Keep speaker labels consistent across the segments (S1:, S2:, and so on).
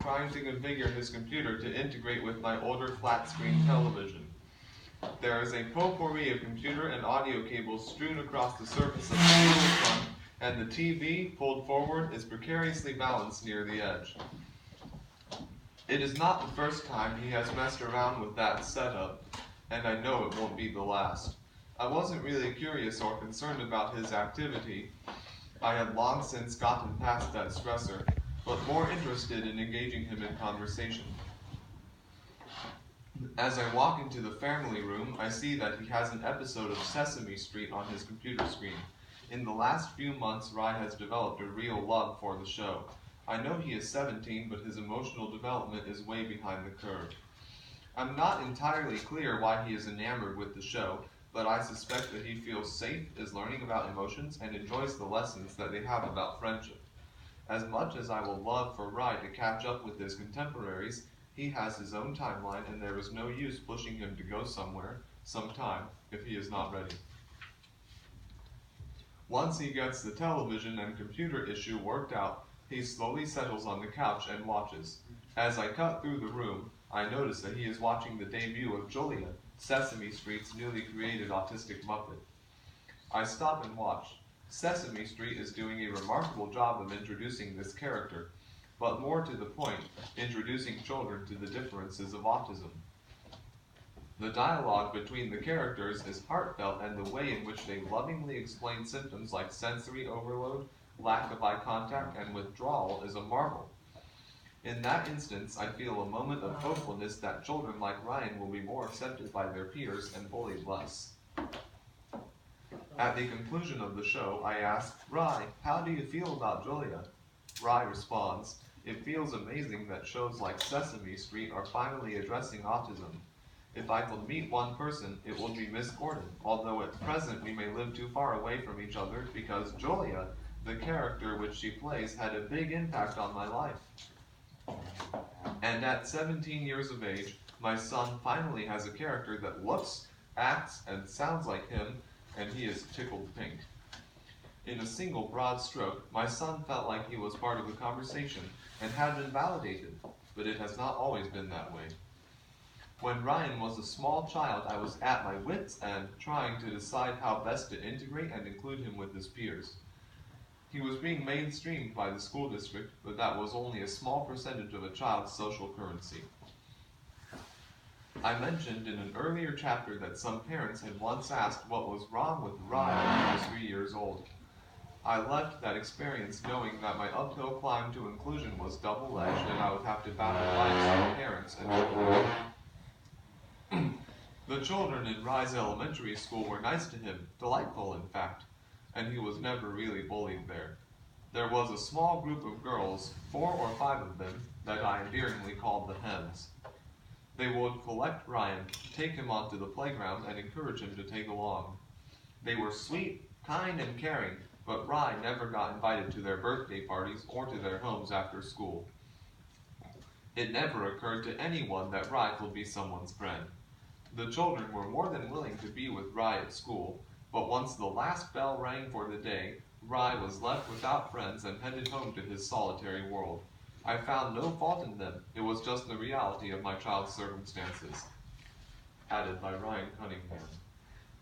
S1: trying to configure his computer to integrate with my older flat-screen television. There is a potpourri of computer and audio cables strewn across the surface of the table front, and the TV, pulled forward, is precariously balanced near the edge. It is not the first time he has messed around with that setup, and I know it won't be the last. I wasn't really curious or concerned about his activity. I had long since gotten past that stressor, but more interested in engaging him in conversation. As I walk into the family room, I see that he has an episode of Sesame Street on his computer screen. In the last few months, Rye has developed a real love for the show. I know he is 17, but his emotional development is way behind the curve. I'm not entirely clear why he is enamored with the show, but I suspect that he feels safe, is learning about emotions, and enjoys the lessons that they have about friendship. As much as I will love for Rye to catch up with his contemporaries, he has his own timeline, and there is no use pushing him to go somewhere, sometime, if he is not ready. Once he gets the television and computer issue worked out, he slowly settles on the couch and watches. As I cut through the room, I notice that he is watching the debut of Julia, Sesame Street's newly created autistic Muppet. I stop and watch. Sesame Street is doing a remarkable job of introducing this character, but more to the point, introducing children to the differences of autism. The dialogue between the characters is heartfelt, and the way in which they lovingly explain symptoms like sensory overload, lack of eye contact, and withdrawal is a marvel. In that instance, I feel a moment of hopefulness that children like Ryan will be more accepted by their peers and bullied less. At the conclusion of the show, I ask, Rye, how do you feel about Julia? Rye responds, it feels amazing that shows like Sesame Street are finally addressing autism. If I could meet one person, it would be Miss Gordon, although at present we may live too far away from each other because Julia, the character which she plays, had a big impact on my life. And at 17 years of age, my son finally has a character that looks, acts, and sounds like him, and he is tickled pink. In a single broad stroke, my son felt like he was part of the conversation and had been validated, but it has not always been that way. When Ryan was a small child, I was at my wits' end trying to decide how best to integrate and include him with his peers. He was being mainstreamed by the school district, but that was only a small percentage of a child's social currency. I mentioned in an earlier chapter that some parents had once asked what was wrong with Ryan when he was 3 years old. I left that experience knowing that my uphill climb to inclusion was double-edged and I would have to battle life's parents and children. The children in Rye's elementary school were nice to him, delightful in fact, and he was never really bullied there. There was a small group of girls, 4 or 5 of them, that I endearingly called the Hens. They would collect Ryan, take him onto the playground, and encourage him to take along. They were sweet, kind, and caring, but Rye never got invited to their birthday parties or to their homes after school. It never occurred to anyone that Rye could be someone's friend. The children were more than willing to be with Rye at school, but once the last bell rang for the day, Rye was left without friends and headed home to his solitary world. I found no fault in them, it was just the reality of my child's circumstances. Added by Ryan Cunningham.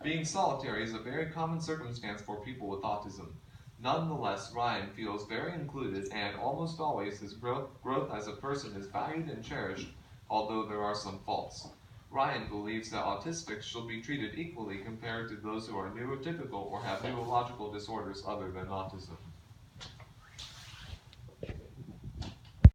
S1: Being solitary is a very common circumstance for people with autism. Nonetheless, Ryan feels very included, and almost always his growth as a person is valued and cherished, although there are some faults. Ryan believes that autistics should be treated equally compared to those who are neurotypical or have neurological disorders other than autism.